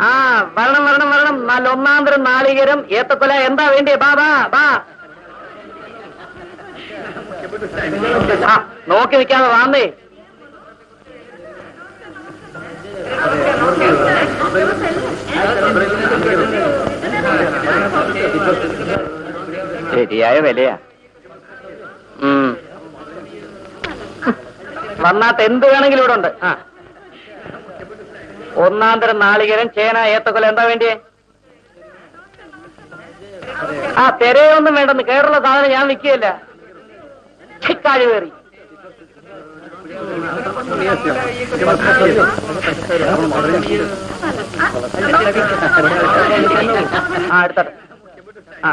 ആ വരണം വരണം വരണം. നല്ല ഒന്നാന്തരം നാളികേരം ഏത്തക്കൊല എന്താ വേണ്ടിയേ? ബാ ബാ ബാ. നോക്കി നിൽക്കാതെ വാന്നേ. ശരിയായ വിലയാ. വന്നാത്ത എന്ത് വേണമെങ്കിലും ഇവിടെ ഉണ്ട്. ഒന്നാന്തരം നാളികേരം ചേന ഏത്തക്കൊല എന്താ വേണ്ടിയേ? ആ തെരയൊന്നും വേണ്ടെന്ന്, കേറുള്ള സാധനം ഞാൻ വിൽക്കുകയല്ല. ചിക്കാഴ് കയറി എടുത്തട്ടെ. ആ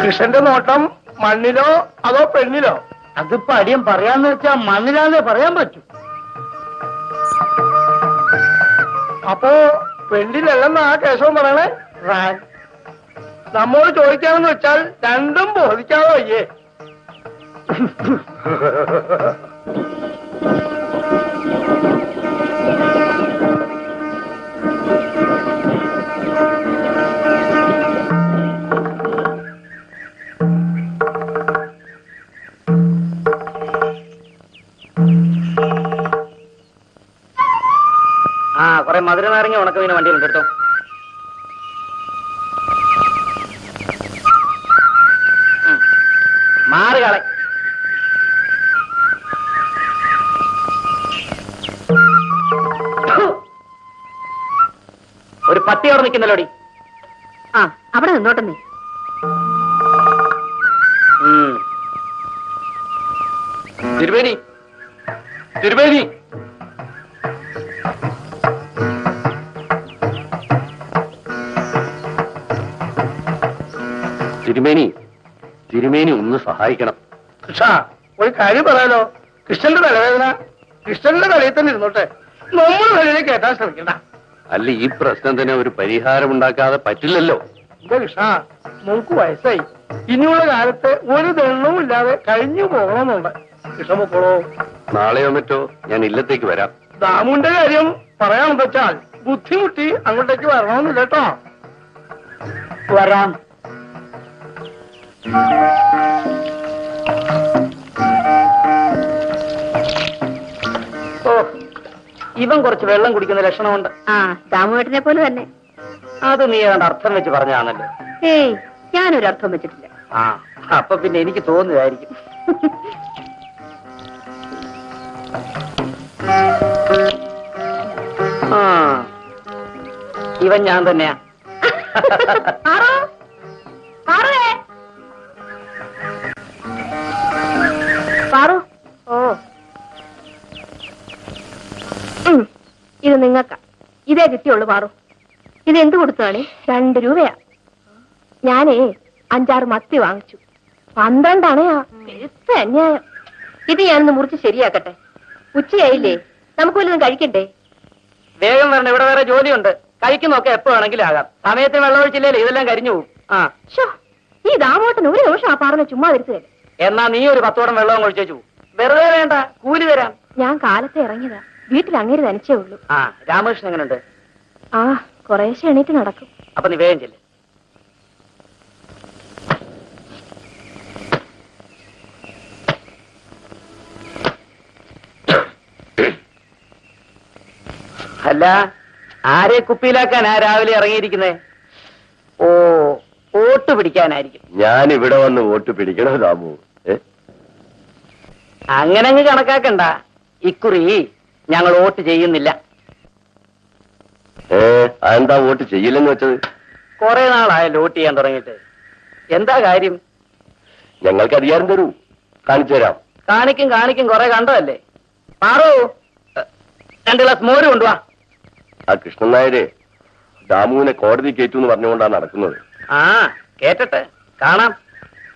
കൃഷ്ണന്റെ നോട്ടം മണ്ണിലോ അതോ പെണ്ണിലോ? അതിപ്പോ അടിയൻ പറയാന്ന് വെച്ചാ മണ്ണിലാന്നേ പറയാൻ പറ്റൂ. അപ്പോ പെണ്ണിലല്ലെന്നാ കേശവൻ പറയണേ. നമ്മോട് ചോദിക്കാമെന്ന് വെച്ചാൽ രണ്ടും ബോധിക്കാതെ വയ്യേ. കുറെ മധുര നാരങ്ങ ഉണക്കമീന വണ്ടിയിലുണ്ട്, എടുത്തോ. മാറുകളെ. ഒരു പട്ടി അവിടെ നിൽക്കുന്നല്ലോടി. ആ അവിടെ നിന്നോട്ടെ. തിരുവേനി തിരുവേനി തിരുമേനി തിരുമേനി ഒന്ന് സഹായിക്കണം. കൃഷ്ണ ഒരു കാര്യം പറയാലോ. കൃഷ്ണന്റെ തലവേദന കൃഷ്ണന്റെ തലയിൽ തന്നെ ഇരുന്നോട്ടെ, നമ്മൾ തലയിലേക്ക് കയറ്റാൻ ശ്രമിക്കണ്ട. അല്ല, ഈ പ്രശ്നത്തിന് ഒരു പരിഹാരം ഉണ്ടാക്കാതെ പറ്റില്ലല്ലോ. എന്റെ കൃഷ്ണ, നമുക്ക് വയസ്സായി, ഇനിയുള്ള കാലത്ത് ഒരു ദണ്ണവും ഇല്ലാതെ കഴിഞ്ഞു പോകണമെന്നുണ്ട്. കൃഷ്ണ പൊക്കോളൂ. നാളെയോ മറ്റോ ഞാൻ ഇല്ലത്തേക്ക് വരാം. ദാമുവിന്റെ കാര്യം പറയാമെന്ന് വെച്ചാൽ ബുദ്ധിമുട്ടി അങ്ങോട്ടേക്ക് വരണമെന്നില്ല കേട്ടോ. വരാം. ഓ, ഇവൻ കുറച്ച് വെള്ളം കുടിക്കുന്ന ലക്ഷണമുണ്ട്. ആ ദാമുവേട്ടനെ പോലെ തന്നെ. അത് നീ ഏതാണ്ട് അർത്ഥം വെച്ച് പറഞ്ഞാണല്ലോ. ഏയ് ഞാനൊരു അർത്ഥം വെച്ചിട്ടില്ല. ആ അപ്പൊ പിന്നെ എനിക്ക് തോന്നുന്നതായിരിക്കും. ആ ഇവൻ ഞാൻ തന്നെയാ. ഓ ഇത് നിങ്ങൾക്കാ. ഇതേ കിട്ടിയുള്ളൂ പാറു. ഇത് എന്ത് കൊടുത്തതാണ്? 2 രൂപയാ. ഞാനേ 5-6 മത്തി വാങ്ങിച്ചു. 12 പെരുത്ത അന്യായം. ഇത് ഞാനൊന്ന് മുറിച്ച് ശരിയാക്കട്ടെ. ഉച്ചയായില്ലേ, നമുക്ക് വല്ലതും കഴിക്കണ്ടേ? വേഗം വരണം, ഇവിടെ വേറെ ജോലിയുണ്ട്. കഴിക്കുന്നൊക്കെ എപ്പോ വേണമെങ്കിലും ആകാം. സമയത്തിന് വെള്ളം ഒഴിച്ചില്ലേ ഇതെല്ലാം കരിഞ്ഞു പോകും. ആ ഷോ, ഈ ദാമോട്ടൻ ഒരു നിമിഷം ആ പറഞ്ഞ ചുമ്മാ വരുത്തുകയല്ലേ. എന്നാ നീ ഒരു 10 കുടം വെള്ളവും ഒഴിച്ചു. വെറുതെ വേണ്ട, കൂലി തരാം. ഞാൻ കാലത്തെ ഇറങ്ങിയതാ, വീട്ടിൽ അങ്ങേര് തനിച്ചേ ഉള്ളൂ. ആ രാമകൃഷ്ണൻ എങ്ങനെയുണ്ട്? ആ, കുറേശ്ശെ എണീറ്റ് നടക്കും. അപ്പൊ നീ വേഗം ചെല്ല്. അല്ല, ആരെ കുപ്പിയിലാക്കാനാ രാവിലെ ഇറങ്ങിയിരിക്കുന്നേ? ഓ, വോട്ട് പിടിക്കാനായിരിക്കും. ഞാൻ ഇവിടെ വന്ന് വോട്ട് പിടിക്കണോ ദാമു? അങ്ങനെ അങ്ങ് കണക്കാക്കണ്ട. ഇക്കുറി ഞങ്ങൾ വോട്ട് ചെയ്യുന്നില്ല. അതെന്താ വോട്ട് ചെയ്യില്ലെന്ന് വെച്ചത്? കുറെ നാളായല്ലോ വോട്ട് ചെയ്യാൻ തുടങ്ങിയിട്ട്. എന്താ കാര്യം? ഞങ്ങൾക്ക് അധികാരം തരൂ, കാണിച്ചു തരാം. കാണിക്കും കുറെ കണ്ടതല്ലേ. മാറൂ, 2 ഗ്ലാസ് മോര് കൊണ്ടുവാ. ആ കൃഷ്ണൻ നായരെ ദാമുവിനെ കോടതി കയറ്റു എന്ന് പറഞ്ഞുകൊണ്ടാണ് നടക്കുന്നത്. ആ കേട്ടട്ടെ, കാണാം.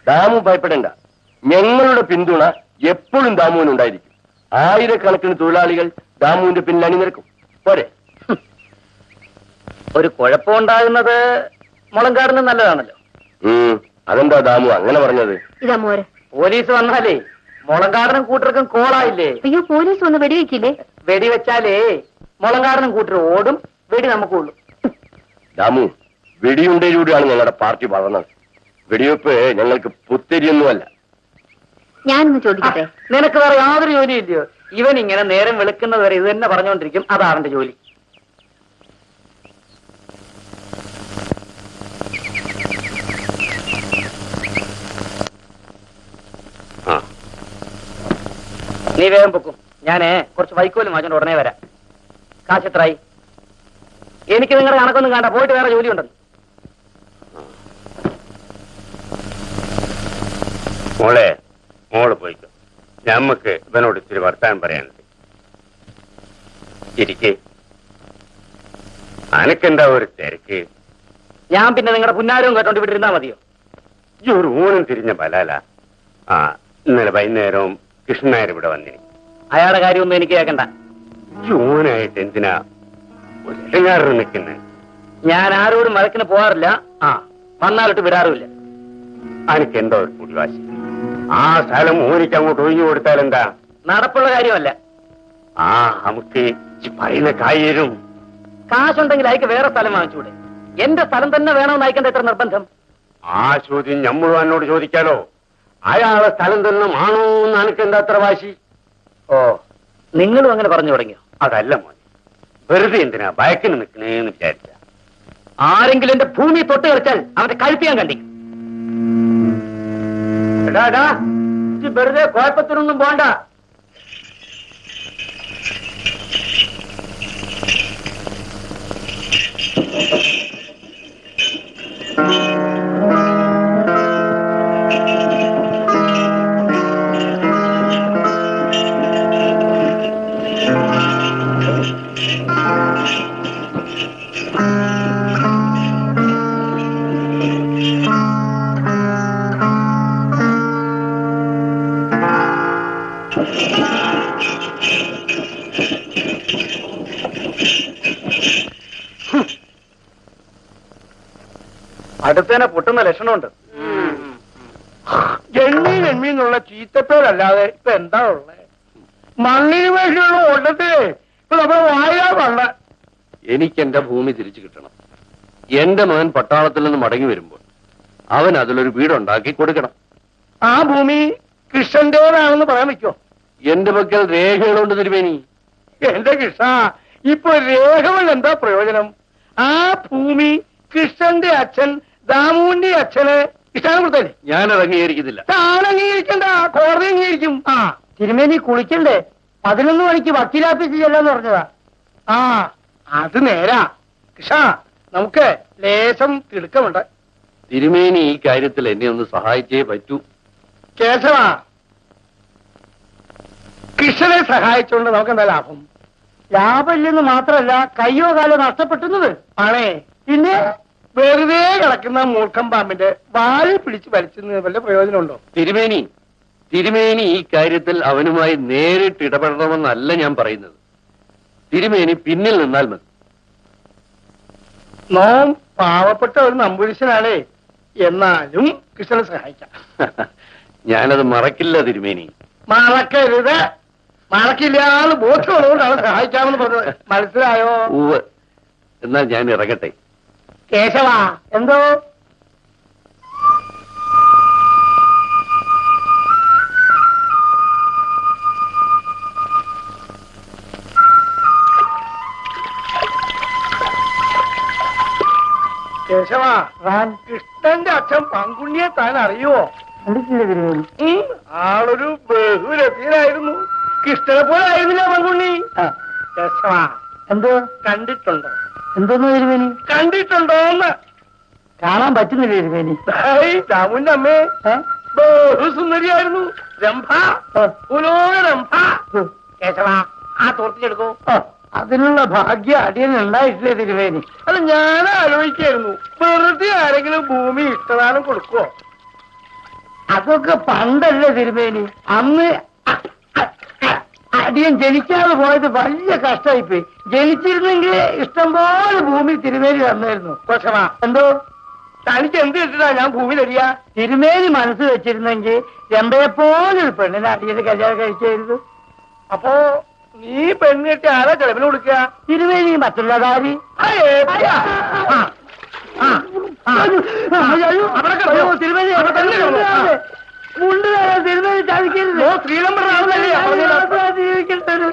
ദാമു ഭയപ്പെടേണ്ട, ഞങ്ങളുടെ പിന്തുണ എപ്പോഴും ദാമുവിനുണ്ടായിരിക്കും. 1000കണക്കിന് തൊഴിലാളികൾ ദാമുവിന്റെ പിന്നിൽ അണിനിരക്കും. പോരെ? ഒരു കുഴപ്പമുണ്ടാകുന്നത് മുളങ്കാടിന് നല്ലതാണല്ലോ. അതെന്താ ദാമു അങ്ങനെ പറഞ്ഞത്? ഇതാ മോര്. പോലീസ് വന്നാലേ മുളങ്കാടനും കൂട്ടർക്കും കോളായില്ലേ? അയ്യോ, പോലീസ് വന്ന് വെടിവെക്കില്ലേ? വെടിവെച്ചാലേ മുളങ്കാടനും കൂട്ടർ ഓടും, വെടി നമുക്കുള്ളൂ. ദാമു, വെടിയുണ്ടയിലൂടെയാണ് ഞങ്ങളുടെ പാർട്ടി വളർന്നത്. വെടിവെപ്പ് ഞങ്ങൾക്ക് പുത്തിരിയൊന്നുമല്ല. ഞാനൊന്ന് ചോദിക്കട്ടെ? നിനക്ക് വേറെ യാതൊരു ജോലിയില്ലയോ? ഇവൻ ഇങ്ങനെ നേരം വെളുക്കുന്നത് വരെ ഇത് തന്നെ പറഞ്ഞുകൊണ്ടിരിക്കും. അതാ അവന്റെ ജോലി. നീ വേഗം പൊക്കും. ഞാനേ കുറച്ച് വൈക്കോലും വാങ്ങിച്ചോണ്ട് ഉടനെ വരാം. കാശെത്രായി? എനിക്ക് നിങ്ങളുടെ കണക്കൊന്നും കാണണ്ട, പോയിട്ട് വേറെ ജോലി ഉണ്ടെന്ന്. മോള് പോയിക്കോ. ഞമ്മക്ക് ഇവനോട് ഇത്തിരി വർത്താനം പറയാനുണ്ട്. ഇരിക്കേ. അനക്കെന്താ ഒരു തിരക്ക്? ഞാൻ പിന്നെ നിങ്ങളുടെ പുന്നാരവും കേട്ടോണ്ട് ഇവിടെ ഇരുന്നാ മതിയോ? ഈ ഒരു ഊണം തിരിഞ്ഞ ബലാല. ഇന്നലെ വൈകുന്നേരവും കൃഷ്ണനായർ ഇവിടെ വന്നിനി. അയാളുടെ കാര്യമൊന്നും എനിക്ക് കേൾക്കണ്ട. ഈ ഊനായിട്ട് എന്തിനാ ഒറ്റങ്ങാറ് നിൽക്കുന്നത്? ഞാൻ ആരോടും വഴക്കിന് പോകാറില്ല. വന്നാലിട്ട് വിടാറുമില്ല. അനക്ക് എന്തോ ഒരു പുടിവാശി. ആ സ്ഥലം ഊനിക്ക് അങ്ങോട്ട് ഒഴിഞ്ഞു കൊടുത്താൽ എന്താ? നടപ്പുള്ള കാര്യമല്ല. നമുക്ക് പറയുന്ന കാര്യം. കാശുണ്ടെങ്കിൽ അയക്ക് വേറെ സ്ഥലം വാങ്ങിച്ചൂടെ? എന്റെ സ്ഥലം തന്നെ വേണമെന്ന് അയക്കേണ്ട എത്ര നിർബന്ധം? ആ ചോദ്യം ഞമ്മളും എന്നോട് ചോദിക്കാലോ. അയാളെ സ്ഥലം തന്നെ ആണോ എന്ന് അനക്ക് എന്താ അത്ര വാശി? ഓ, നിങ്ങളും അങ്ങനെ പറഞ്ഞു തുടങ്ങിയോ? അതല്ല മോനെ, വെറുതെ എന്തിനാ ഭയക്കിന് നിൽക്കണേന്ന് വിചാരിച്ച. ആരെങ്കിലും എന്റെ ഭൂമി തൊട്ട് കളിച്ചാൽ അവന്റെ കഴുത്തിയാൻ കണ്ടി. എടാ, വെറുതെ കുഴപ്പത്തിനൊന്നും പോണ്ട. അടുത്തന്നെ പൊട്ടുന്ന ലക്ഷണമുണ്ട്. എണ്ണീന്നുള്ള ചീത്തപ്പേരല്ലാതെ ഇപ്പൊ എന്താ ഉള്ളത്? മണ്ണിന് വേണ്ടിയുള്ള ഓട്ടത്തില് ഇപ്പൊ നമ്മൾ വായാ വള്ള. എനിക്ക് എന്റെ ഭൂമി തിരിച്ചു കിട്ടണം. എന്റെ മകൻ പട്ടാളത്തിൽ നിന്ന് മടങ്ങി വരുമ്പോൾ അവൻ അതിലൊരു വീടുണ്ടാക്കി കൊടുക്കണം. ആ ഭൂമി കൃഷ്ണന്റേതാണെന്ന് പറയാൻ പറ്റോ? എന്റെ പക്കൽ രേഖകളുണ്ട് തിരുമേനി. എന്റെ കൃഷ്ണ, ഇപ്പൊ രേഖകൾ എന്താ പ്രയോജനം? ആ ഭൂമി കൃഷ്ണന്റെ അച്ഛൻ ദാമുവിന്റെ അച്ഛന് കൃഷ്ണനെ കൊടുത്തല്ലേ? ഞാൻ അത് അംഗീകരിക്കുന്നില്ല. താൻ അംഗീകരിക്കണ്ട, കോടതി അംഗീകരിക്കും. തിരുമേനി കുളിക്കണ്ടേ? 11 മണിക്ക് വക്കീലാഫീസിൽ ചെല്ലാന്ന് പറഞ്ഞതാ. അത് നേരാ കൃഷ്ണ, നമുക്ക് ലേശം തിടുക്കമുണ്ട്. തിരുമേനി ഈ കാര്യത്തിൽ എന്നെ ഒന്ന് സഹായിച്ചേ പറ്റൂ. കേശവ, കൃഷ്ണനെ സഹായിച്ചുകൊണ്ട് നമുക്ക് എന്താ ലാഭം? ലാഭമില്ലെന്ന് മാത്രമല്ല, കയ്യോ കാലോ നഷ്ടപ്പെട്ടുന്നത് ആണേ. പിന്നെ വെറുതെ കിടക്കുന്ന മൂർഖം പാമ്പിന്റെ വാലിൽ പിടിച്ച് വലിച്ചെന്ന് വല്ല പ്രയോജനമുണ്ടോ? തിരുമേനി ഈ കാര്യത്തിൽ അവനുമായി നേരിട്ട് ഇടപെടണമെന്നല്ല ഞാൻ പറയുന്നത്. തിരുമേനി പിന്നിൽ നിന്നാൽ മതി. നോം പാവപ്പെട്ട ഒരു നമ്പൂരിശനാണേ, എന്നാലും കൃഷ്ണനെ സഹായിക്കാം. ഞാനത് മറക്കില്ല തിരുമേനി. മറക്കരുത്. മറക്കില്ലാന്ന് ബോധ്യമുള്ളതുകൊണ്ടാണ് സഹായിക്കാമെന്ന് പറഞ്ഞത്. മനസ്സിലായോ? ഉവ്വ്. എന്നാൽ ഞാൻ ഇറങ്ങട്ടെ. കേശവാ, എന്തോ? കേശവാ, കൃഷ്ണന്റെ അച്ഛൻ പങ്കുണ്ണിയെ താൻ അറിയുവോ? ആളൊരു ബഹുരഥീനായിരുന്നു. കൃഷ്ണനെ പോലെ ആയിരുന്നില്ല പങ്കുണ്ണി. കേശവാ, എന്തോ കണ്ടിട്ടുണ്ടോ? എന്തോന്ന് തിരുമേനി? കണ്ടിട്ടുണ്ടോന്ന് കാണാൻ പറ്റുന്നില്ല തിരുമേനി. രാമുന്റെ അമ്മേ ബഹുസുന്ദരിയായിരുന്നു. രംഭ, പുലോക രംഭ. കേശവാ, ആ തോർത്തിയെടുക്കൂ. അതിനുള്ള ഭാഗ്യം അടിയന് ഉണ്ടായിട്ടില്ലേ തിരുമേനി? അത് ഞാൻ ആലോചിക്കായിരുന്നു. വെറുതെ ആരെങ്കിലും ഭൂമി ഇഷ്ടദാനം കൊടുക്കുവോ? അതൊക്കെ പണ്ടല്ലേ തിരുമേനി. അന്ന് അടിയൻ ജനിക്കാതെ പോയത് വലിയ കഷ്ടമായിപ്പോയി. ജനിച്ചിരുന്നെങ്കിൽ ഇഷ്ടംപോലെ ഭൂമി തിരുമേനി തന്നായിരുന്നു. പക്ഷമാ, എന്തോ തനിക്ക് എന്ത് കിട്ടിട്ടാ ഞാൻ ഭൂമി തരിക? തിരുമേനി മനസ്സ് വെച്ചിരുന്നെങ്കിൽ രമ്പയെപ്പോലൊരു പെണ്ണിനെ അടിയന് കല്യാണം കഴിച്ചായിരുന്നു. അപ്പോ നീ പെണ്ണ് കെട്ടി ആരാ ചെലവിന് കൊടുക്കുക? തിരുമേനി. മറ്റുള്ള കാര്യം തിരുമേനി തിരുമേനി ചതിക്കരുത്. ശ്രീലംബർ ജീവിക്കട്ടൊരു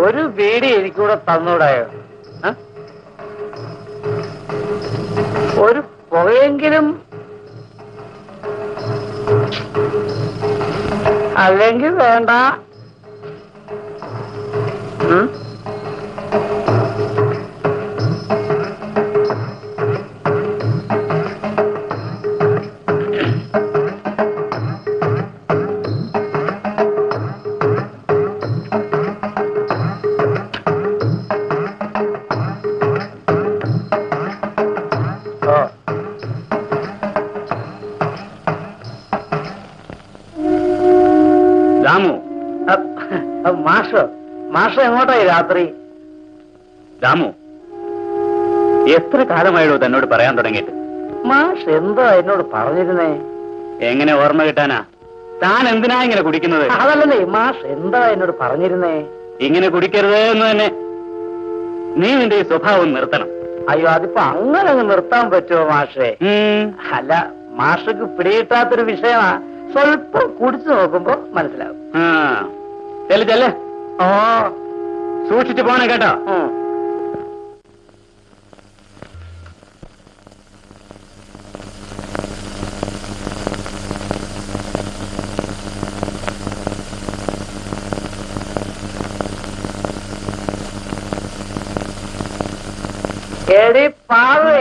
ഒരു ബീഡി എനിക്കൂടെ തന്നൂടായോ? ഒരു പുകയെങ്കിലും. അല്ലെങ്കിൽ വേണ്ട. മാഷ് എങ്ങോട്ടായി രാത്രി? രാമു, എത്ര കാലമായോ തന്നോട് പറയാൻ തുടങ്ങിയിട്ട്? മാഷ് എന്താ എന്നോട് പറഞ്ഞിരുന്നേ? എങ്ങനെ ഓർമ്മ കിട്ടാനാ? താൻ എന്തിനാ ഇങ്ങനെ കുടിക്കുന്നത്? അതല്ലേ, മാഷ് എന്താ എന്നോട് പറഞ്ഞിരുന്നേ? ഇങ്ങനെ കുടിക്കരുത് എന്ന് തന്നെ. നീ നിന്റെ ഈ സ്വഭാവം നിർത്തണം. അയ്യോ, അതിപ്പോ അങ്ങനെ അങ്ങ് നിർത്താൻ പറ്റുമോ മാഷേ? അല്ല, മാഷക്ക് പിടികിട്ടാത്തൊരു വിഷയമാ. സ്വല്പം കുടിച്ചു നോക്കുമ്പോ മനസ്സിലാവും. ചെല്ല്. ഓ, സൂക്ഷിച്ചു പോണേ കേട്ടോ. എടി പാവേ,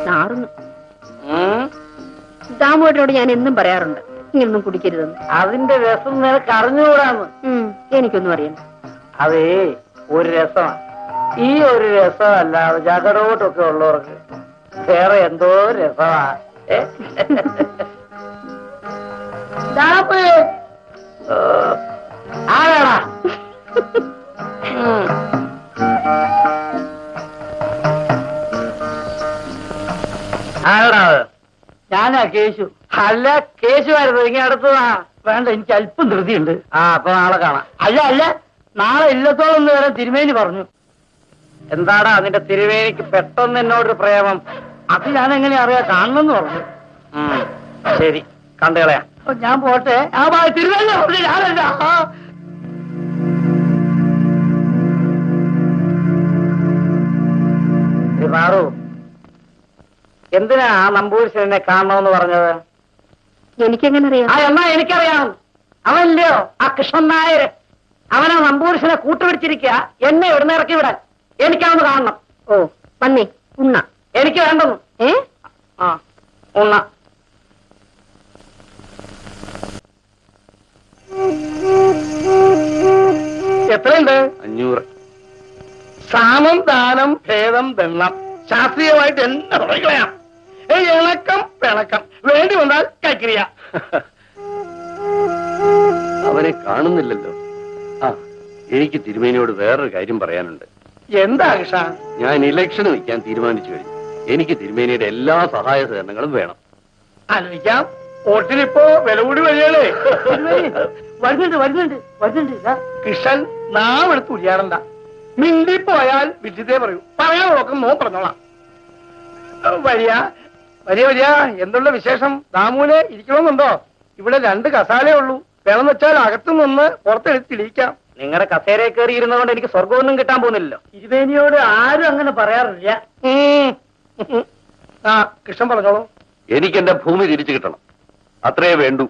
നാറുന്നു. ദാമോദരനോട് ഞാൻ എന്നും പറയാറുണ്ട് ഇങ്ങനൊന്നും കുടിക്കരുതെന്ന്. അതിന്റെ രസം നിനക്ക് അറിഞ്ഞുകൂടാന്ന്. എനിക്കൊന്നും അറിയണ്ട. അതേ ഒരു രസമാണ്. ഈ ഒരു രസമല്ലാതെ ജഗടോട്ടൊക്കെ ഉള്ളവർക്ക് വേറെ എന്തോ രസമാ. ആരാടാ? ആരാടാ? ഞാനാ കേശു. അല്ല, കേശുവായിരുന്നു. ഇങ്ങനെ അടുത്തതാ. വേണ്ട, എനിക്ക് അല്പം ധൃതിയുണ്ട്. ആ അപ്പൊ നാളെ കാണാം. അല്ല നാളെ ഇല്ലത്തോളം ഒന്ന് വരെ തിരുമേനി പറഞ്ഞു. എന്താടാ നിന്റെ തിരുവേനിക്ക് പെട്ടെന്ന് എന്നോടൊരു പ്രേമം? അത് ഞാൻ എങ്ങനെ അറിയാ, കാണണമെന്ന് പറഞ്ഞു. ശരി, കണ്ടു കളയാം. അപ്പൊ ഞാൻ പോട്ടെ. തിരുമേനി പറഞ്ഞു, ഞാനല്ല. പാറു, എന്തിനാ ആ നമ്പൂരിശനെ കാണണമെന്ന് പറഞ്ഞത്? എനിക്കെങ്ങനെ അറിയാം? എന്നാ എനിക്കറിയാം. അവനല്ലയോ ആ കൃഷ്ണൻ നായർ? അവനാ നമ്പൂരിശനെ കൂട്ടുപിടിച്ചിരിക്കുക എന്നെ ഇവിടുന്ന് ഇറക്കി വിടാൻ. എനിക്കതൊന്ന് കാണണം. ഓ വന്നേ, ഉണ്ണ. എനിക്ക് വേണ്ടെന്ന്. ആ ഉണ്ണ. എത്രയുണ്ട്? 500. സാമം ദാനം ഭേദം ദണ്ണം. ശാസ്ത്രീയമായിട്ട് എന്നെ തുടങ്ങിക്കളയാം. ഇണക്കം പിണക്കം, വേണ്ടി വന്നാൽ കൈക്രിയ. അവനെ കാണുന്നില്ലല്ലോ. ആ, എനിക്ക് തിരുമേനിയോട് വേറൊരു കാര്യം പറയാനുണ്ട്. എന്താ കൃഷ്ണ? ഞാൻ ഇലക്ഷന് നിൽക്കാൻ തീരുമാനിച്ചു കഴിഞ്ഞു. എനിക്ക് തിരുമേനിയുടെ എല്ലാ സഹായ സഹകരണങ്ങളും വേണം. ആലോചിക്കാം. വോട്ടിനിപ്പോ വില കൂടി വരികയല്ലേ? വരുന്നുണ്ട്. കൃഷ്ണൻ നാം എടുത്ത് ഉരിയാടണ്ട. മിണ്ടിപ്പോയാൽ വിദ്യത്തെ പറയൂ. പറയാൻ നോക്കും, പറഞ്ഞോളാം. വരിക. എന്തുള്ള വിശേഷം? ദാമുവിനെ ഇരിക്കണമെന്നുണ്ടോ? ഇവിടെ 2 കസാലേ ഉള്ളൂ. വേണമെന്ന് വെച്ചാൽ അകത്തു നിന്ന് പുറത്തെടുത്ത് തെളിയിക്കാം. നിങ്ങളുടെ കസേരയെ കയറി ഇരുന്നതുകൊണ്ട് എനിക്ക് സ്വർഗമൊന്നും കിട്ടാൻ പോകുന്നില്ലല്ലോ. തിരുവേനിയോട് ആരും അങ്ങനെ പറയാറില്ല. ആ കൃഷ്ണൻ പറഞ്ഞോളൂ. എനിക്ക് എന്റെ ഭൂമി തിരിച്ചു കിട്ടണം. അത്രേ വേണ്ടൂ.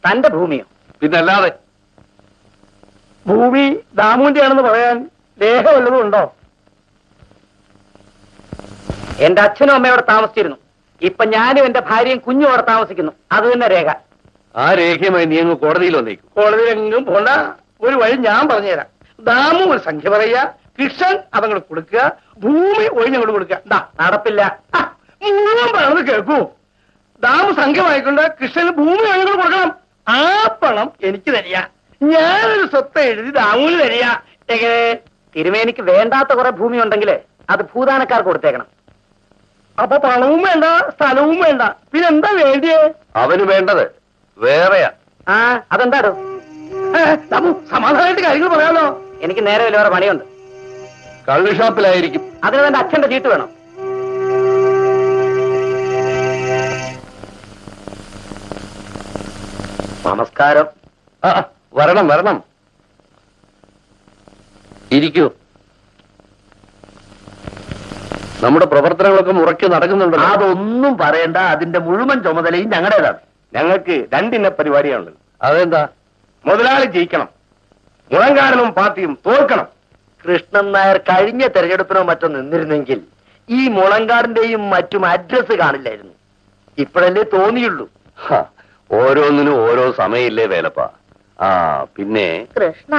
തന്റെ ഭൂമിയോ? പിന്നല്ലാതെ. ഭൂമി ദാമുവിന്റെ ആണെന്ന് പറയാൻ രേഖ വല്ലതും ഉണ്ടോ? എന്റെ അച്ഛനും അമ്മയും അവിടെ താമസിച്ചിരുന്നു. ഇപ്പൊ ഞാനും എന്റെ ഭാര്യയും കുഞ്ഞും അവിടെ താമസിക്കുന്നു. അത് തന്നെ രേഖ. ആ രേഖയുമായി നീ അങ്ങ് കോടതിയിൽ വന്നേക്കും. കോടതിയിലെങ്കിലും പോണ്ട. ഒരു വഴി ഞാൻ പറഞ്ഞുതരാം. ദാമു ഒരു സംഖ്യ പറയുക, കൃഷ്ണൻ അതങ്ങോട്ട് കൊടുക്കുക, ഭൂമി ഒഴിഞ്ഞങ്ങോട്ട് കൊടുക്കുക. നടപ്പില്ല. മുഴുവൻ പറഞ്ഞത് കേൾക്കൂ. ദാമു സംഖ്യ വായിക്കൊണ്ട് കൃഷ്ണന് ഭൂമി ഒഴിഞ്ഞങ്ങോട്ട് കൊടുക്കണം. ആ പണം എനിക്ക് തരിക. ഞാനൊരു സ്വത്ത് എഴുതി ദാമുവിന് തരിക. എങ്ങനെ? തിരുമേനിക്ക് വേണ്ടാത്ത കുറെ ഭൂമി ഉണ്ടെങ്കിൽ അത് ഭൂദാനക്കാർക്ക് കൊടുത്തേക്കണം. അപ്പൊ പണവും വേണ്ട, സ്ഥലവും വേണ്ട, പിന്നെന്താ വേണ്ടിയേ? അവന് വേണ്ടത് വേറെയാ. അതെന്താടോ? ദാമു സമാധാനമായിട്ട് കാര്യങ്ങൾ പറയാമല്ലോ. എനിക്ക് നേരെ വേറെ പണിയുണ്ട്. കള്ള് ഷാപ്പിലായിരിക്കും. അതിന് എന്റെ അച്ഛന്റെ ചീട്ട് വേണം. നമസ്കാരം. വരണം. ഇരിക്കൂ. നമ്മുടെ പ്രവർത്തനങ്ങളൊക്കെ മുറയ്ക്ക് നടക്കുന്നുണ്ടോ? അതൊന്നും പറയണ്ട. അതിന്റെ മുഴുവൻ ചുമതലയും ഞങ്ങളുടേതാണ്. ഞങ്ങൾക്ക് 2 ഇന പരിപാടിയാണുള്ളത്. അതെന്താ? മുതലാളി ജയിക്കണം, മുളങ്കാരനും പാർട്ടിയും തോൽക്കണം. കൃഷ്ണൻ നായർ കഴിഞ്ഞ തെരഞ്ഞെടുപ്പിനോ മറ്റോ നിന്നിരുന്നെങ്കിൽ ഈ മുളങ്കാടിന്റെയും മറ്റും അഡ്രസ് കാണില്ലായിരുന്നു. ഇപ്പോഴല്ലേ തോന്നിയുള്ളൂ. ഓരോന്നിനും ഓരോ സമയമില്ലേ വേലപ്പ. പിന്നെ കൃഷ്ണ,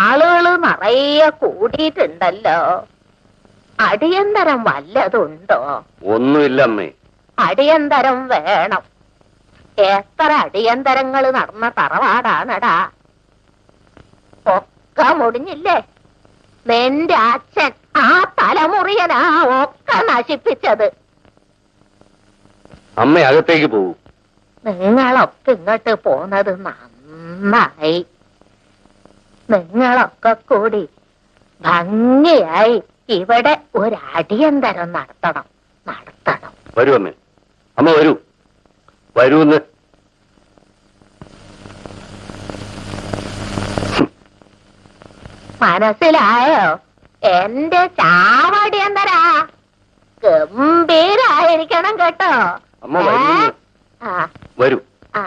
ആളുകള് നിറയെ കൂടിയിട്ടുണ്ടല്ലോ. അടിയന്തരം വല്ലതുണ്ടോ? ഒന്നുമില്ല അമ്മേ. അടിയന്തരം വേണം. എത്ര അടിയന്തരങ്ങൾ നടന്ന തറവാടാണടാ. ഒക്കെ മുടിഞ്ഞില്ലേ? നിന്റെ അച്ഛൻ ആ തലമുറിയനാ ഒക്കെ നശിപ്പിച്ചത്. അമ്മ അകത്തേക്ക് പോകൂ. നിങ്ങളൊക്കെ ഇങ്ങോട്ട് പോന്നത് നന്നായി. നിങ്ങളൊക്കെ കൂടി ഭംഗിയായി ഇവിടെ ഒരു അടിയന്തരം നടത്തണം. വരൂ അമ്മേ. അമ്മ വരൂന്ന്. മനസ്സിലായോ? എന്റെ ചാവടിയന്തരാ ഗംഭീരായിരിക്കണം കേട്ടോ. അമ്മ വരൂ. ആ വരൂ. ആ